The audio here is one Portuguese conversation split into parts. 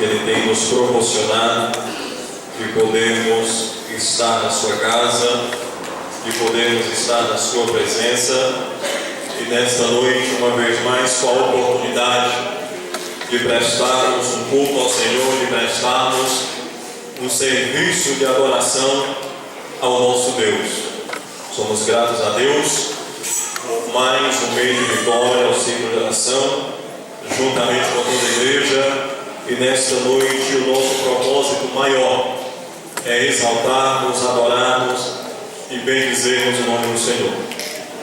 Ele tem nos proporcionado de podermos estar na sua casa, de podermos estar na sua presença, e nesta noite, uma vez mais, com a oportunidade de prestarmos um culto ao Senhor, de prestarmos um serviço de adoração ao nosso Deus. Somos gratos a Deus por mais um mês de vitória ao ciclo de oração, juntamente com toda a igreja, e nesta noite o nosso propósito maior é exaltarmos, adorarmos e bendizermos o nome do Senhor.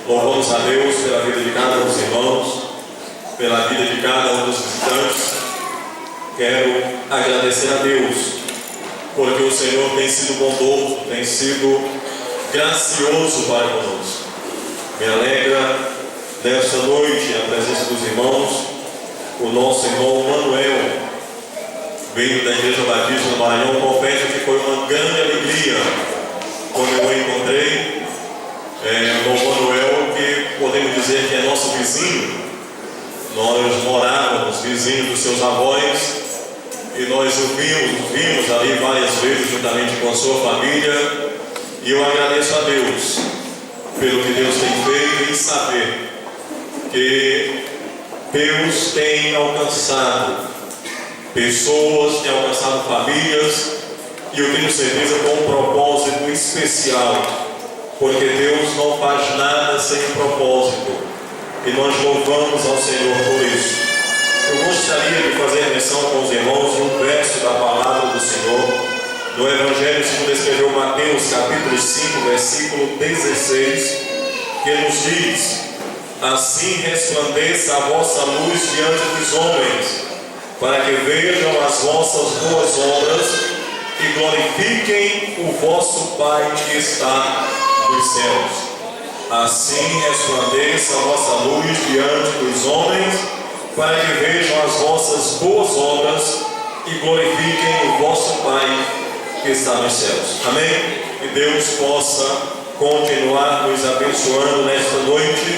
Louvamos a Deus pela vida de cada um dos irmãos, pela vida de cada um dos visitantes. Quero agradecer a Deus, porque o Senhor tem sido bondoso, tem sido gracioso para conosco. Me alegra nesta noite, na presença dos irmãos, o nosso irmão Manuel, vindo da Igreja Batista do Maranhão. Confesso que foi uma grande alegria quando eu o encontrei. O irmão Manuel, que podemos dizer que é nosso vizinho. Nós morávamos vizinhos dos seus avós e nós o vimos ali várias vezes juntamente com a sua família, e eu agradeço a Deus pelo que Deus tem feito, e saber que Deus tem alcançado pessoas, tem alcançado famílias, e eu tenho certeza com um propósito especial, porque Deus não faz nada sem propósito, e nós louvamos ao Senhor por isso. Eu gostaria de fazer menção com os irmãos de um verso da palavra do Senhor, no Evangelho segundo escreveu Mateus, capítulo 5, versículo 16, que nos diz: assim resplandeça a vossa luz diante dos homens, para que vejam as vossas boas obras e glorifiquem o vosso Pai que está nos céus. Assim resplandeça a vossa luz diante dos homens, para que vejam as vossas boas obras e glorifiquem o vosso Pai que está nos céus. Amém? Que Deus possa continuar nos abençoando nesta noite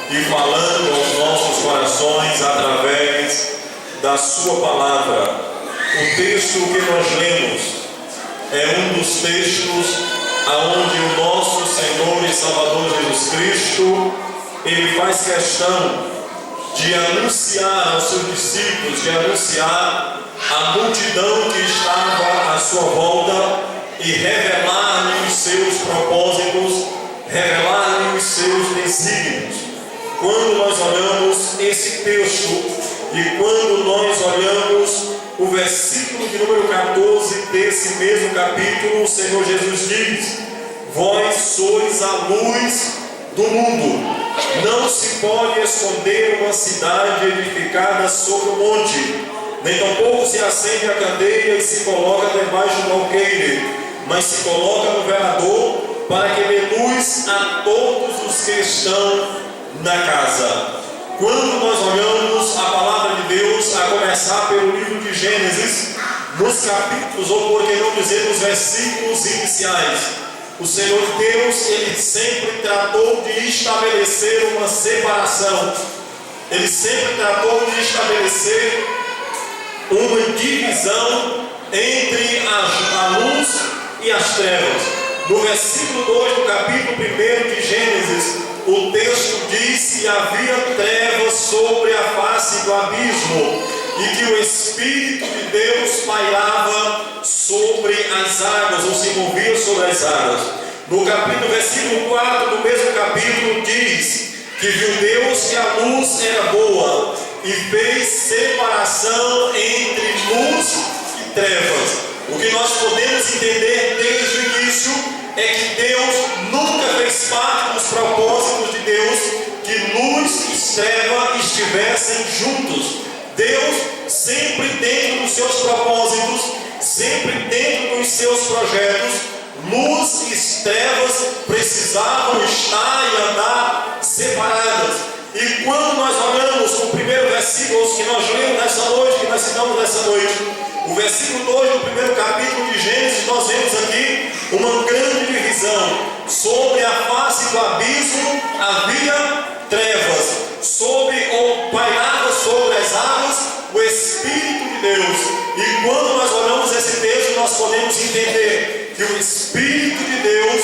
e falando aos nossos corações através da sua palavra. O texto que nós lemos é um dos textos aonde o nosso Senhor e Salvador Jesus Cristo, ele faz questão de anunciar aos seus discípulos, de anunciar à multidão que estava à sua volta e revelar-lhe os seus propósitos, revelar-lhe os seus desígnios. Quando nós olhamos esse texto e quando nós olhamos o versículo de número 14 desse mesmo capítulo, o Senhor Jesus diz: vós sois a luz do mundo. Não se pode esconder uma cidade edificada sobre um monte, nem tampouco se acende a candeia e se coloca debaixo do alqueire, mas se coloca no velador, para que dê luz a todos os que estão na casa. Quando nós olhamos a palavra de Deus, a começar pelo livro de Gênesis, nos capítulos, ou por que não dizer nos versículos iniciais, o Senhor Deus, ele sempre tratou de estabelecer uma separação. Ele sempre tratou de estabelecer uma divisão entre a luz e as trevas. No versículo 2 do capítulo 1 de Gênesis, o texto diz que havia trevas sobre a face do abismo e que o Espírito de Deus pairava sobre as águas, ou se movia sobre as águas. No versículo 4 do mesmo capítulo diz que viu Deus que a luz era boa e fez separação entre luz e trevas. O que nós podemos entender desde o início é que Deus nunca fez parte dos propósitos de Deus que luz e treva estivessem juntos. Deus, sempre dentro dos seus propósitos, sempre dentro dos seus projetos, luz e trevas precisavam estar e andar separadas. E quando nós olhamos o primeiro versículo que nós lemos nessa noite, que nós citamos nessa noite, o versículo 2 do primeiro capítulo de Gênesis, nós vemos aqui uma grande divisão. Sobre a face do abismo havia trevas, ou pairava sobre as águas o Espírito de Deus. E quando nós olhamos esse texto, nós podemos entender que o Espírito de Deus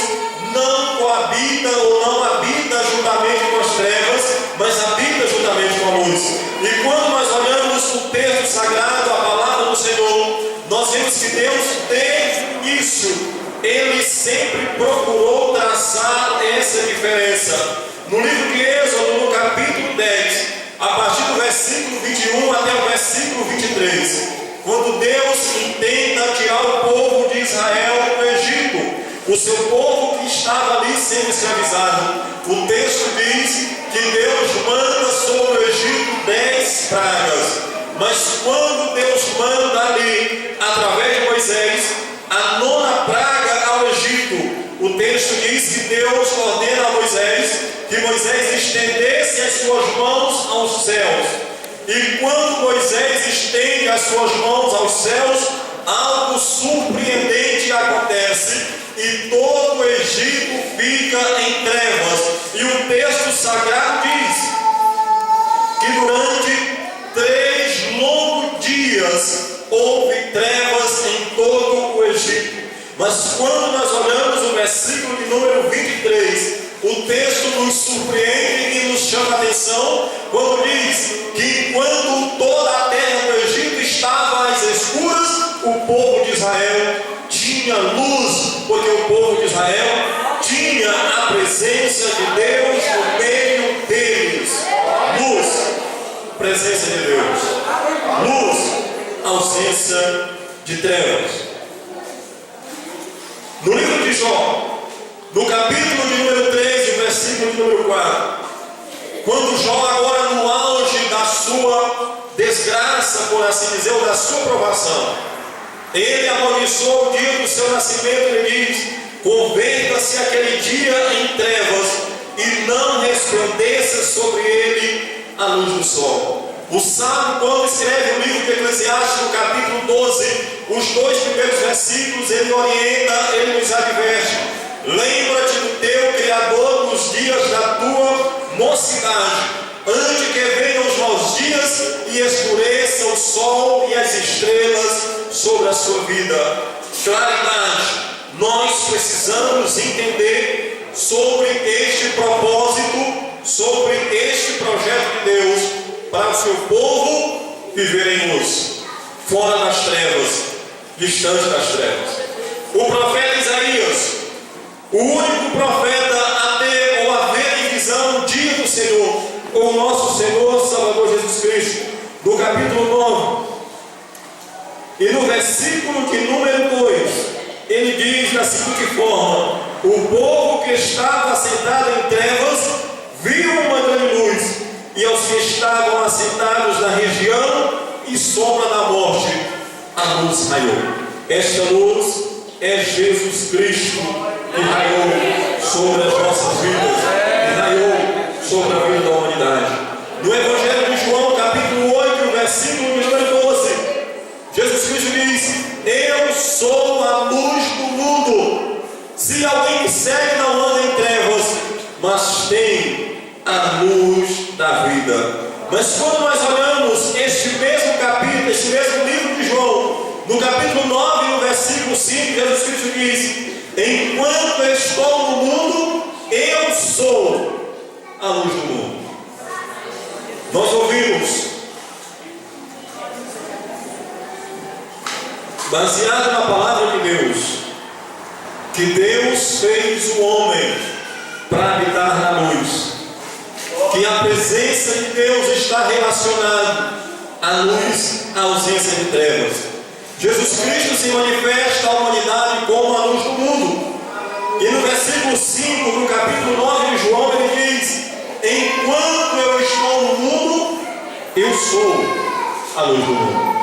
não coabita ou não habita juntamente com as trevas, mas habita juntamente com a luz. E quando nós olhamos o texto sagrado, a palavra do Senhor, nós vemos que Deus, desde o início, Ele sempre procurou traçar essa diferença. No livro de Êxodo, no capítulo 10, a partir do versículo 21 até o versículo 23, quando Deus intenta tirar o povo de Israel do Egito, o seu povo que estava ali sendo escravizado, o texto diz que Deus manda sobre o Egito 10 pragas. Mas quando Deus manda ali, através de Moisés, a 9ª praga ao Egito, o texto diz que Deus ordena a Moisés que Moisés estendesse as suas mãos aos céus. E quando Moisés estende as suas mãos aos céus, algo surpreendente acontece e todo o Egito fica em trevas. E o texto sagrado diz que durante 3 longos dias houve trevas em todo o Egito. Mas quando nós olhamos o versículo de número 23, o texto nos surpreende e nos chama a atenção quando diz que enquanto toda a terra do Egito estava às escuras, o povo de Israel tinha luz, porque o povo de Israel tinha a presença de Deus no meio deles. Luz, presença de Deus. Luz, ausência de trevas. No livro de Jó, no capítulo de número 13, versículo de número 4, quando Jó, agora no auge da sua desgraça, por assim dizer, ou da sua provação, ele amaldiçoou o dia do seu nascimento e diz: converta-se aquele dia em trevas e não resplandeça sobre ele a luz do sol. O sábio, quando escreve o livro de Eclesiastes, no capítulo 12, os 2 primeiros versículos, ele orienta, ele nos adverte: lembra-te do teu Criador nos dias da tua mocidade, antes que venham os maus dias e escureça o sol e as estrelas sobre a sua vida. Claridade, nós precisamos entender sobre este propósito, sobre este projeto de Deus, para o seu povo viver em luz, fora das trevas, distante das trevas. O profeta Isaías, o único profeta a ter ou a ver em visão o dia do Senhor, o nosso Senhor Salvador Jesus Cristo, no capítulo 9, e no versículo de número 2, ele diz da seguinte forma: o povo que estava assentado em trevas viu uma grande luz, e aos que estavam assentados na região e sombra da morte, a luz raiou. Esta luz é Jesus Cristo, que raiou sobre as nossas vidas, que raiou sobre a vida da humanidade. No Evangelho de João, capítulo 8, versículo de número 12, Jesus Cristo diz: eu sou a luz do mundo. Se alguém me segue, não anda em trevas, mas tem a luz da vida. Mas quando nós olhamos este mesmo capítulo, este mesmo livro de João, no capítulo 9, no versículo 5, Jesus Cristo diz: enquanto eu estou no mundo, eu sou a luz do mundo. Nós ouvimos, baseado na palavra de Deus, que Deus fez o homem para habitar na luz, que a presença de Deus está relacionada à luz, à ausência de trevas. Jesus Cristo se manifesta à humanidade como a luz do mundo. E no versículo 5, no capítulo 9 de João, ele diz: enquanto eu estou no mundo, eu sou a luz do mundo.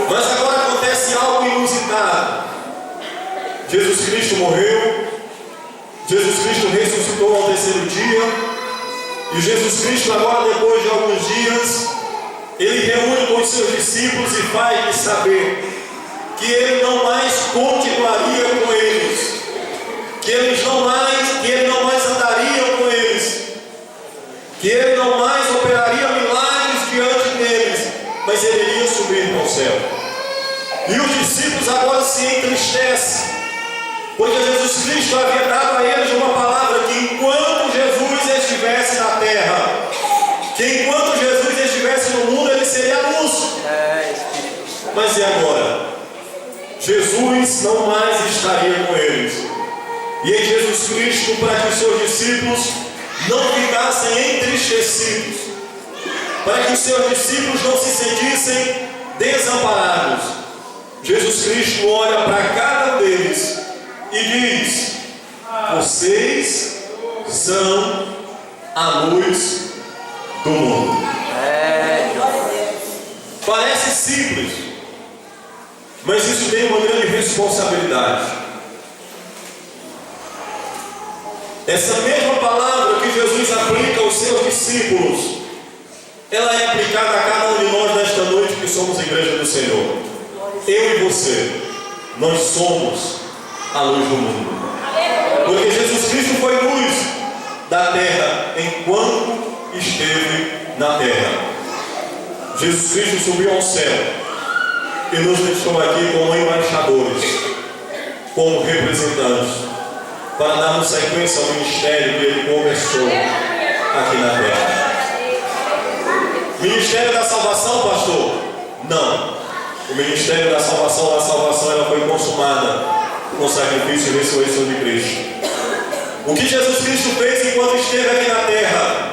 Mas agora acontece algo inusitado. Jesus Cristo morreu, Jesus Cristo ressuscitou ao 3º dia, e Jesus Cristo agora, depois de alguns dias, ele reúne com os seus discípulos e faz-lhes saber que ele não mais continuaria com eles, que ele não mais andaria com eles, que ele não mais operaria milagres diante deles, mas ele iria subir ao céu. céu. E os discípulos agora se entristecem, porque Jesus Cristo havia dado a eles uma palavra que enquanto Jesus estivesse na terra, que enquanto Jesus estivesse no mundo, ele seria a luz. Mas e agora? Jesus não mais estaria com eles. E em Jesus Cristo, para que os seus discípulos não ficassem entristecidos, para que os seus discípulos não se sentissem desamparados, Jesus Cristo olha para cada um deles e diz: vocês são a luz do mundo. Parece simples, mas isso tem uma grande responsabilidade. Essa mesma palavra que Jesus aplica aos seus discípulos, ela é aplicada a cada um de nós nesta noite que somos a igreja do Senhor. Eu e você, nós somos a luz do mundo. Porque Jesus Cristo foi luz da terra enquanto esteve na terra. Jesus Cristo subiu ao céu e nos deixou aqui como embaixadores, como representantes, para darmos sequência ao ministério que Ele começou aqui na terra. Ministério da salvação, pastor? Não. O ministério da salvação, ela foi consumada com o sacrifício e ressurreição de Cristo. O que Jesus Cristo fez enquanto esteve aqui na terra?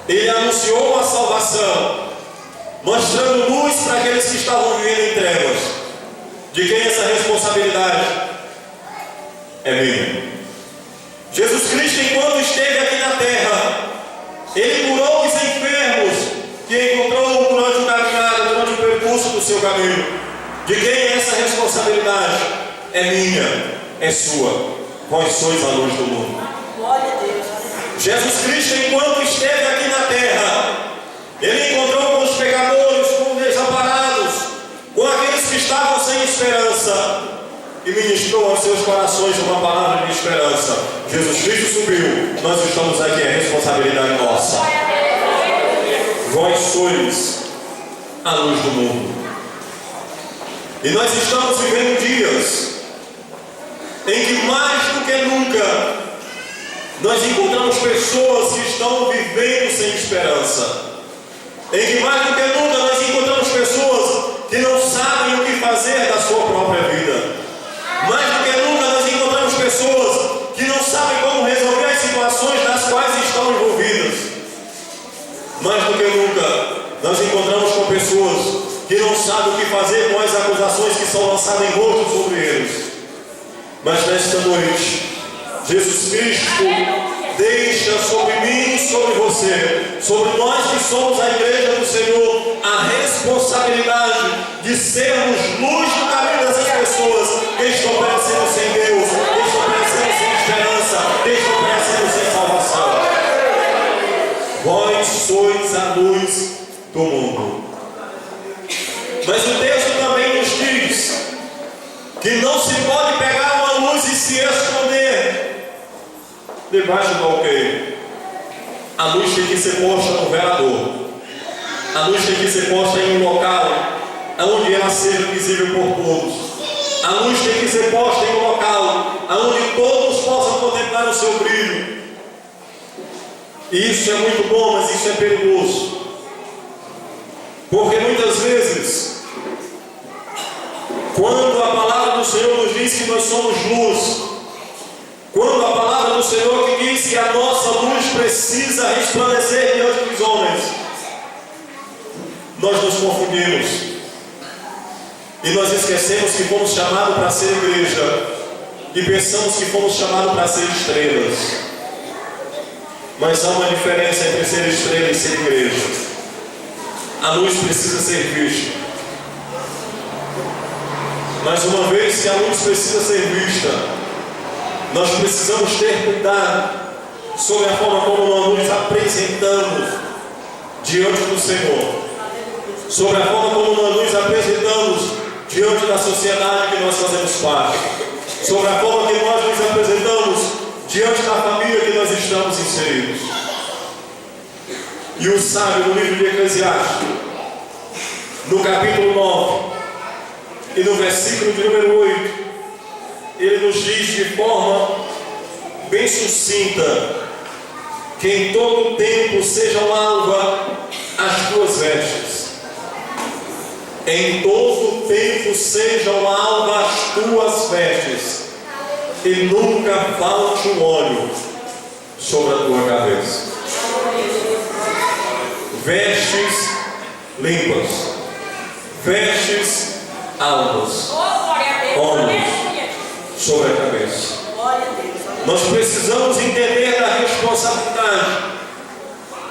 Ele anunciou a salvação, mostrando luz para aqueles que estavam vivendo em trevas. De quem essa responsabilidade? É minha. Jesus Cristo, enquanto esteve aqui na terra, Ele curou os enfermos que encontrou durante o caminhado, durante o percurso do seu caminho. De quem é essa responsabilidade? É minha, é sua. Vós sois a luz do mundo. Glória a Deus. Jesus Cristo, enquanto esteve aqui na terra, Ele encontrou com os pecadores, com os desamparados, com aqueles que estavam sem esperança, e ministrou aos seus corações uma palavra de esperança. Jesus Cristo subiu, nós estamos aqui, é responsabilidade nossa. Vós sois a luz do mundo. E nós estamos vivendo dias em que mais do que nunca nós encontramos pessoas que estão vivendo sem esperança. Em que mais do que nunca nós encontramos pessoas que não sabem o que fazer da sua própria vida. Mais do que nunca nós encontramos pessoas que não sabem como resolver as situações nas quais estão envolvidas. Mais do que nunca nós encontramos com pessoas que não sabem o que fazer com as acusações que são lançadas em rosto sobre eles. Mas nesta noite, Jesus Cristo deixa sobre mim e sobre você, sobre nós que somos a igreja do Senhor, a responsabilidade de sermos luz no caminho dessas pessoas que estão perecendo sem Deus, que estão perecendo sem esperança, que estão perecendo sem salvação. Vós sois a luz do mundo. Mas o texto também nos diz que não se pode pegar uma luz e se esconder debaixo do alqueire. A luz tem que ser posta no velador. A luz tem que ser posta em um local onde ela seja visível por todos. A luz tem que ser posta em um local onde todos possam contemplar o seu brilho. E isso é muito bom, mas isso é perigoso. Porque muitas vezes, quando a palavra do Senhor nos diz que nós somos luz, quando a palavra do Senhor que diz que a nossa luz precisa resplandecer diante dos homens, nós nos confundimos e nós esquecemos que fomos chamados para ser igreja e pensamos que fomos chamados para ser estrelas. Mas há uma diferença entre ser estrela e ser igreja. A luz precisa ser vista. Mas uma vez que a luz precisa ser vista, nós precisamos ter cuidado sobre a forma como nós nos apresentamos diante do Senhor, sobre a forma como nós nos apresentamos diante da sociedade que nós fazemos parte, sobre a forma que nós nos apresentamos diante da família que nós estamos inseridos. E o sábio no livro de Eclesiastes no capítulo 9 e no versículo de número 8, ele nos diz de forma bem sucinta que em todo tempo sejam alvas as tuas vestes. Em todo tempo sejam alvas as tuas vestes, e nunca falte o óleo sobre a tua cabeça. Vestes limpas, vestes alvas, óleo sobre a cabeça. Nós precisamos entender da responsabilidade,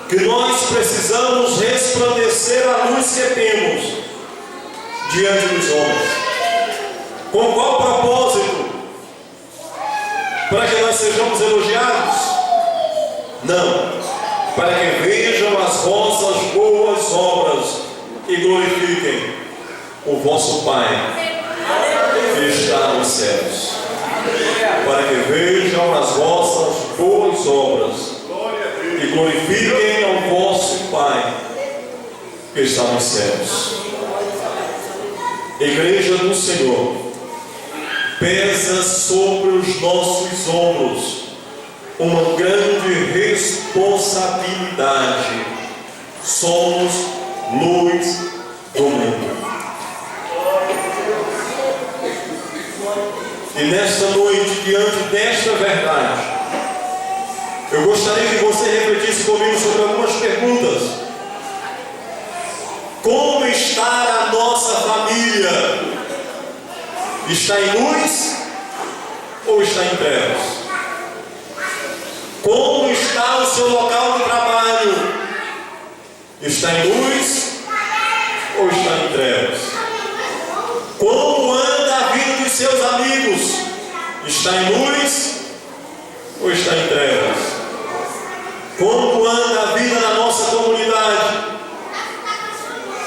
que nós precisamos resplandecer a luz que temos diante dos homens. Com qual propósito? Para que nós sejamos elogiados? Não, para que vejam as vossas boas obras e glorifiquem o vosso Pai que está nos céus. Para que vejam as vossas boas obras e glorifiquem ao vosso Pai que está nos céus. Igreja do Senhor, pesa sobre os nossos ombros uma grande responsabilidade. Somos luz do mundo. E nesta noite, diante desta verdade, eu gostaria que você refletisse comigo sobre algumas perguntas. Como está a nossa família? Está em luz ou está em trevas? Como está o seu local de trabalho? Está em luz ou está em trevas? Como anda a vida dos seus amigos? Está em luz ou está em trevas? Como anda a vida da nossa comunidade?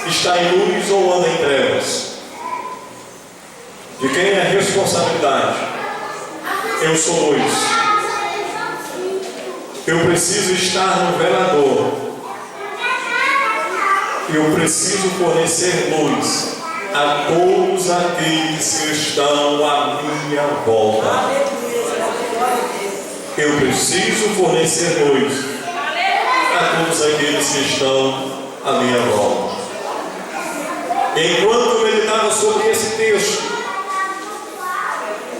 Está em luz ou anda em trevas? De quem é a responsabilidade? Eu sou luz. Eu preciso estar no velador. Eu preciso fornecer luz a todos aqueles que estão à minha volta. Eu preciso fornecer luz a todos aqueles que estão à minha volta. Enquanto eu meditava sobre esse texto,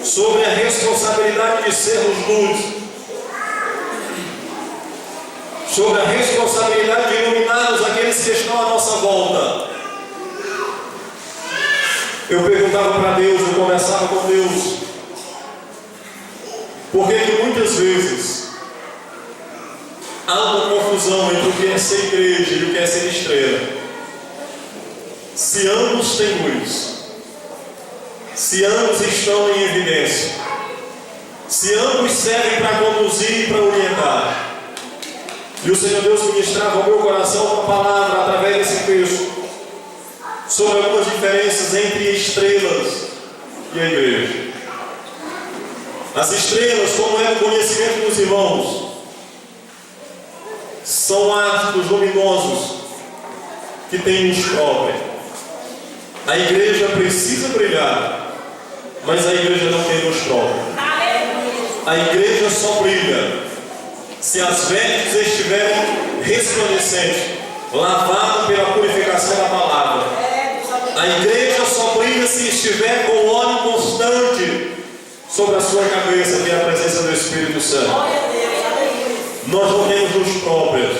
sobre a responsabilidade de sermos luz, sobre a responsabilidade de iluminarmos aqueles que estão à nossa volta, eu perguntava para Deus, eu conversava com Deus, por que muitas vezes há uma confusão entre o que é ser igreja e o que é ser estrela? Se ambos têm luz, se ambos estão em evidência, se ambos servem para conduzir e para orientar. E o Senhor Deus ministrava ao meu coração uma palavra através desse texto sobre algumas diferenças entre estrelas e a igreja. As estrelas, como é o conhecimento dos irmãos, são astros luminosos que têm luz própria. A igreja precisa brilhar, mas a igreja não tem luz própria. A igreja só brilha se as vestes estiverem resplandecentes, lavadas pela purificação da palavra. A igreja só brilha se estiver com óleo constante sobre a sua cabeça, que é a presença do Espírito Santo. Nós não temos luz própria,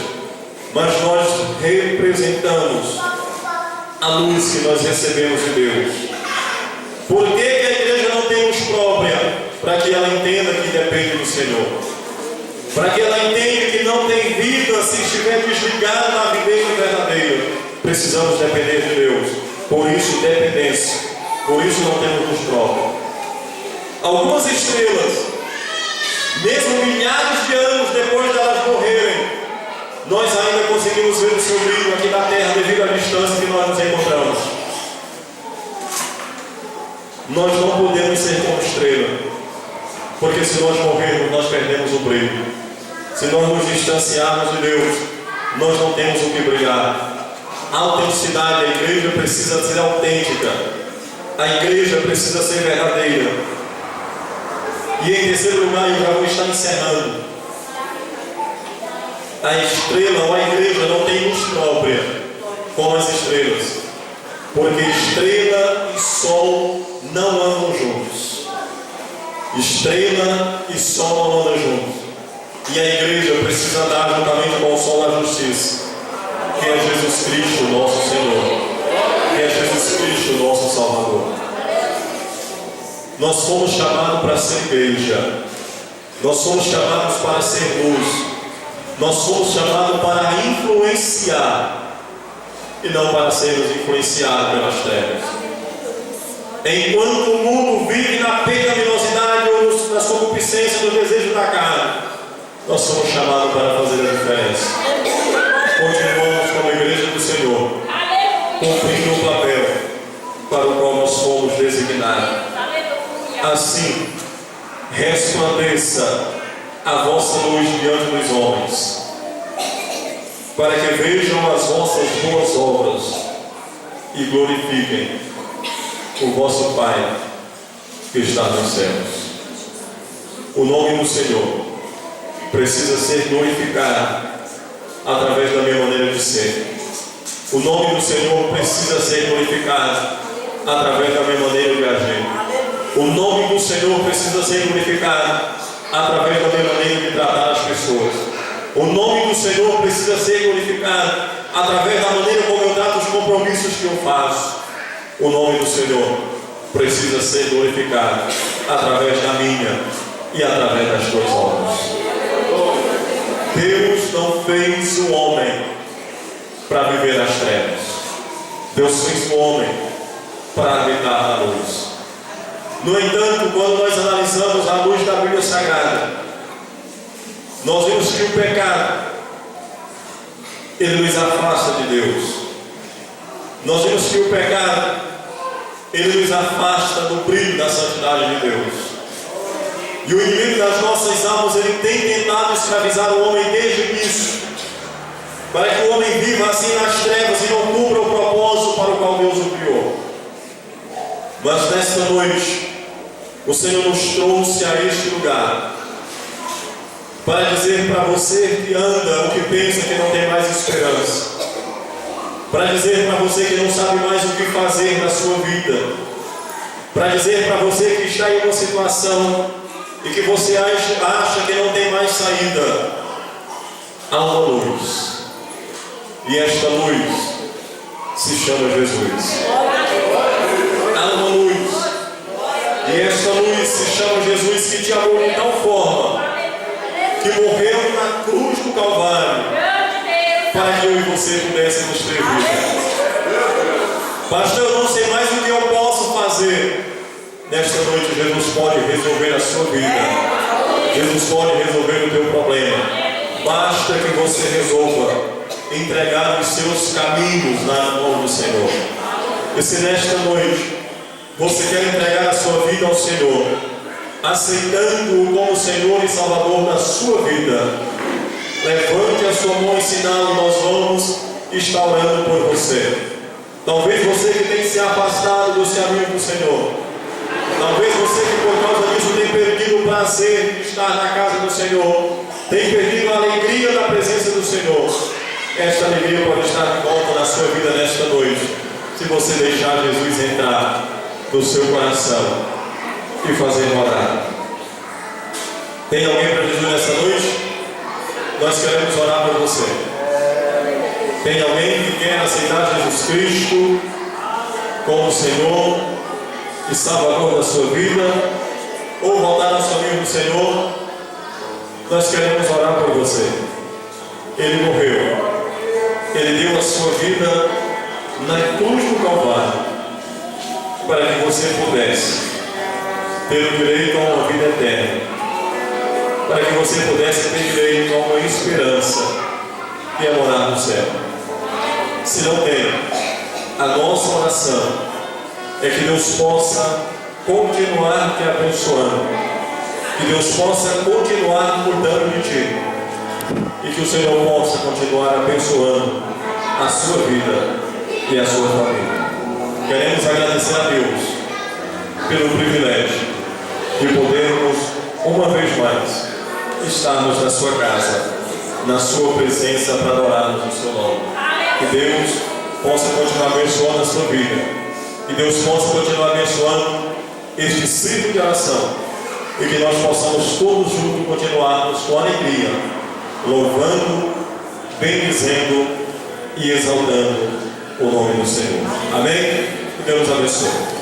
mas nós representamos a luz que nós recebemos de Deus. Por que a igreja não tem luz própria? Para que ela entenda que depende do Senhor. Para que ela entenda que não tem vida se estiver desligada da videira verdadeira. Precisamos depender de Deus. Por isso, dependência. Por isso não temos luz própria. Algumas estrelas, mesmo milhares de anos depois de elas morrerem, nós ainda conseguimos ver o seu brilho aqui na terra devido à distância que nós nos encontramos. Nós não podemos ser como estrela, porque se nós morrermos, nós perdemos o brilho. Se nós nos distanciarmos de Deus, nós não temos o que brilhar. Autenticidade, a igreja precisa ser autêntica, a igreja precisa ser verdadeira. E em terceiro lugar, eu já vou estar encerrando. A estrela ou a igreja não tem luz própria, como as estrelas, porque estrela e sol não andam juntos. Estrela e sol não andam juntos. E a igreja precisa andar juntamente com o sol da justiça, que é Jesus Cristo, nosso Senhor, que é Jesus Cristo, nosso Salvador. Nós fomos chamados para ser igreja, nós fomos chamados para ser luz, nós fomos chamados para influenciar e não para sermos influenciados pelas trevas. Enquanto o mundo vive na pecaminosidade ou nas concupiscências do desejo da carne, nós somos chamados para fazer a diferença. Continuamos como igreja do Senhor, cumprindo o papel para o qual nós fomos designados. Assim, resplandeça a vossa luz diante dos homens, para que vejam as vossas boas obras e glorifiquem o vosso Pai que está nos céus. O nome do Senhor precisa ser glorificado através da minha maneira de ser. O nome do Senhor precisa ser glorificado através da minha maneira de agir. O nome do Senhor precisa ser glorificado através da minha maneira de tratar as pessoas. O nome do Senhor precisa ser glorificado através da maneira como eu trato os compromissos que eu faço. O nome do Senhor precisa ser glorificado através da minha e através das tuas obras. Deus não fez o homem para viver nas trevas. Deus fez o homem para habitar na luz. No entanto, quando nós analisamos a luz da Bíblia Sagrada, nós vemos que o pecado, ele nos afasta de Deus. Nós vemos que o pecado, ele nos afasta do brilho da santidade de Deus. E o inimigo das nossas almas, ele tem tentado escravizar o homem desde o início, para que o homem viva assim nas trevas e não cumpra o propósito para o qual Deus o criou. Mas nesta noite, o Senhor nos trouxe a este lugar para dizer para você que anda ou que pensa que não tem mais esperança, para dizer para você que não sabe mais o que fazer na sua vida, para dizer para você que está em uma situação e que você acha que não tem mais saída. Há uma luz, e esta luz se chama Jesus. Há uma luz, e esta luz se chama Jesus, que te amou de tal forma que morreu na cruz do Calvário para que eu e você pudéssemos ter vida. Pastor, eu não sei mais o que eu posso fazer. Nesta noite, Jesus pode resolver a sua vida. Jesus pode resolver o teu problema. Basta que você resolva entregar os seus caminhos na mão do Senhor. E se nesta noite você quer entregar a sua vida ao Senhor, aceitando-o como Senhor e Salvador da sua vida, levante a sua mão em sinal e nós vamos estar orando por você. Talvez você que tem se afastado dos caminhos do Senhor, talvez você que por causa disso tem perdido o prazer de estar na casa do Senhor, tem perdido a alegria da presença do Senhor. Esta alegria pode estar de volta na sua vida nesta noite, se você deixar Jesus entrar no seu coração e fazer morar. Tem alguém para Jesus nessa noite? Nós queremos orar por você. Tem alguém que quer aceitar Jesus Cristo como Senhor e Salvador da sua vida, ou voltar aos caminhos do Senhor? Nós queremos orar por você. Ele morreu, Ele deu a sua vida na cruz do Calvário para que você pudesse ter o direito a uma vida eterna, para que você pudesse ter direito a uma esperança que é morar no céu. Se não tem, a nossa oração é que Deus possa continuar te abençoando, que Deus possa continuar cuidando de ti, e que o Senhor possa continuar abençoando a sua vida e a sua família. Queremos agradecer a Deus pelo privilégio de podermos, uma vez mais, estarmos na sua casa, na sua presença para adorarmos o seu nome. Que Deus possa continuar abençoando a sua vida. Que Deus possa continuar abençoando este ciclo de oração. E que nós possamos todos juntos continuarmos com alegria, louvando, bendizendo e exaltando o nome do Senhor. Amém? Que Deus abençoe.